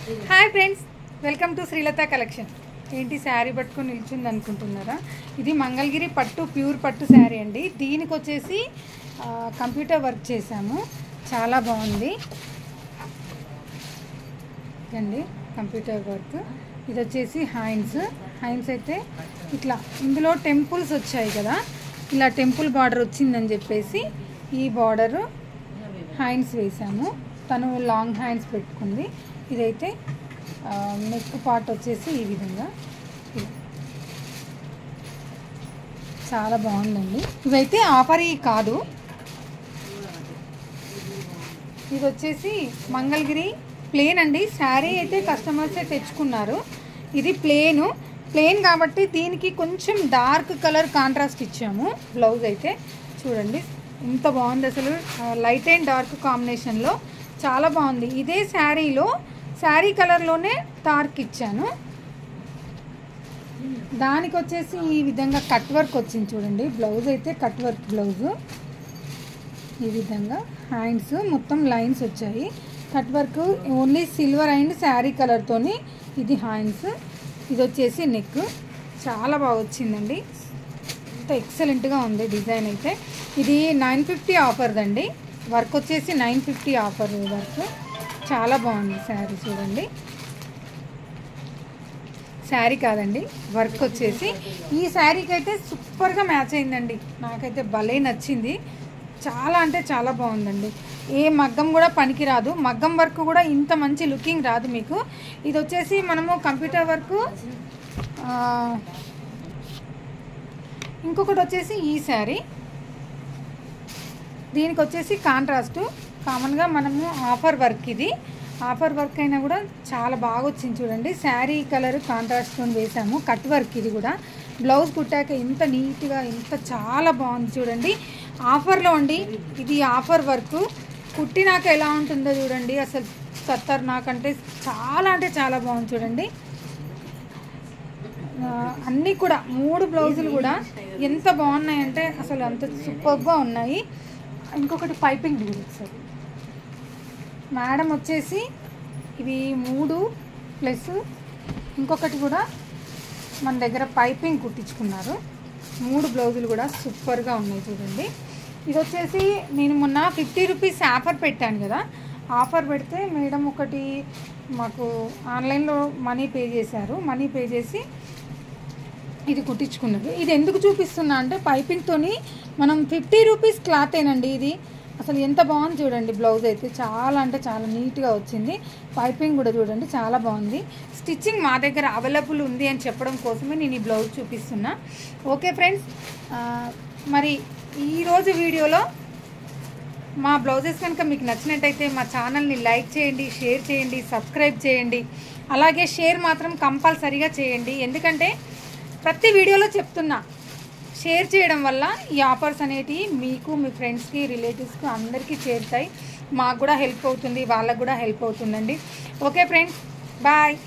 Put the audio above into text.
Hi friends, welcome to Srilatha collection. ఏంటి శారీ పట్టుకొని నిల్చుంది అనుకుంటున్నారా? ఇది మంగళగిరి పట్టు, ప్యూర్ పట్టు శారీ అండి. దీనికి వచ్చేసి కంప్యూటర్ వర్క్ చేశాము, చాలా బాగుంది అండి కంప్యూటర్ వర్క్. ఇది వచ్చేసి హ్యాండ్స్ అయితే ఇట్లా ఇందులో టెంపుల్స్ వచ్చాయి కదా, ఇలా టెంపుల్ బార్డర్ వచ్చిందని చెప్పేసి ఈ బార్డరు హ్యాండ్స్ వేసాము. తను లాంగ్ హ్యాండ్స్ పెట్టుకుంది. ఇదైతే నెక్ పార్ట్ వచ్చేసి ఈ విధంగా చాలా బాగుందండి. ఇవైతే ఆఫర్ కాదు, ఇది వచ్చేసి మంగళగిరి ప్లేన్ అండి. శారీ అయితే కస్టమర్సే తెచ్చుకున్నారు. ఇది ప్లేన్ కాబట్టి దీనికి కొంచెం డార్క్ కలర్ కాంట్రాస్ట్ ఇచ్చాము. బ్లౌజ్ అయితే చూడండి ఎంత బాగుంది, అసలు లైట్ అండ్ డార్క్ కాంబినేషన్లో చాలా బాగుంది. ఇదే శారీలో శారీ కలర్లోనే డార్క్ ఇచ్చాను. దానికి వచ్చేసి ఈ విధంగా కట్ వర్క్ వచ్చింది చూడండి. బ్లౌజ్ అయితే కట్ వర్క్ బ్లౌజు. ఈ విధంగా హ్యాండ్స్ మొత్తం లైన్స్ వచ్చాయి. Cut work only silver and sari కలర్తోని ఇది హ్యాండ్స్. ఇది వచ్చేసి నెక్ చాలా బాగా వచ్చిందండి, ఎంత ఎక్సలెంట్గా ఉంది డిజైన్ అయితే. ఇది 950 ఆఫర్దండి. వర్క్ వచ్చేసి 950 ఆఫర్ వర్క్. చాలా బాగుంది శారీ చూడండి. శారీ కాదండి, వర్క్ వచ్చేసి ఈ శారీకి అయితే సూపర్గా మ్యాచ్ అయిందండి. నాకైతే భలే నచ్చింది, చాలా అంటే చాలా బాగుందండి. ఏ మగ్గం కూడా పనికిరాదు, మగ్గం వర్క్ కూడా ఇంత మంచి లుకింగ్ రాదు మీకు. ఇది వచ్చేసి మనము కంప్యూటర్ వర్క్. ఇంకొకటి వచ్చేసి ఈ శారీ, దీనికి వచ్చేసి కాంట్రాస్టు. కామన్గా మనము ఆఫర్ వర్క్, ఇది ఆఫర్ వర్క్ అయినా కూడా చాలా బాగా వచ్చింది చూడండి. శారీ కలర్ కాంట్రాస్ట్తో వేసాము. కట్ వర్క్ ఇది కూడా. బ్లౌజ్ కుట్టాక ఎంత నీట్గా ఎంత చాలా బాగుంది చూడండి. ఆఫర్లో అండి, ఇది ఆఫర్ వర్క్. కుట్టినాక ఎలా ఉంటుందో చూడండి, అసలు ఖతర్నాకంటే చాలా అంటే చాలా బాగుంది చూడండి. అన్నీ కూడా 3 బ్లౌజులు కూడా ఎంత బాగున్నాయంటే అసలు అంత సూపర్గా ఉన్నాయి. ఇంకొకటి పైపింగ్ సార్ మేడం వచ్చేసి ఇవి 3 ప్లస్ ఇంకొకటి కూడా మన దగ్గర పైపింగ్ కుట్టించుకున్నారు. 3 బ్లౌజులు కూడా సూపర్గా ఉన్నాయి చూడండి. ఇది వచ్చేసి నేను మొన్న 50 రూపీస్ ఆఫర్ పెట్టాను కదా, ఆఫర్ పెడితే మేడం ఒకటి మాకు ఆన్లైన్లో మనీ పే చేశారు. మనీ పే చేసి ఇది కుట్టించుకున్నది. ఇది ఎందుకు చూపిస్తున్నా అంటే పైపింగ్తోని మనం 50 రూపీస్ క్లాతేనండి ఇది. అసలు ఎంత బాగుంది చూడండి. బ్లౌజ్ అయితే చాలా అంటే చాలా నీట్గా వచ్చింది. పైపింగ్ కూడా చూడండి చాలా బాగుంది. స్టిచ్చింగ్ మా దగ్గర అవైలబుల్ ఉంది అని చెప్పడం కోసమే నేను ఈ బ్లౌజ్ చూపిస్తున్నా. ఓకే ఫ్రెండ్స్, మరి ఈరోజు వీడియోలో మా బ్లౌజెస్ కనుక మీకు నచ్చినట్టయితే మా ఛానల్ని లైక్ చేయండి, షేర్ చేయండి, సబ్స్క్రైబ్ చేయండి. అలాగే షేర్ మాత్రం కంపల్సరీగా చేయండి, ఎందుకంటే ప్రతి వీడియోలో చెప్తున్నా షేర్ చేయడం వల్ల ఈ ఆఫర్స్ అనేటివి మీకు, మీ ఫ్రెండ్స్కి, రిలేటివ్స్కి అందరికీ చేరుతాయి. మాకు కూడా హెల్ప్ అవుతుంది, వాళ్ళకు కూడా హెల్ప్ అవుతుందండి. Okay friends, bye.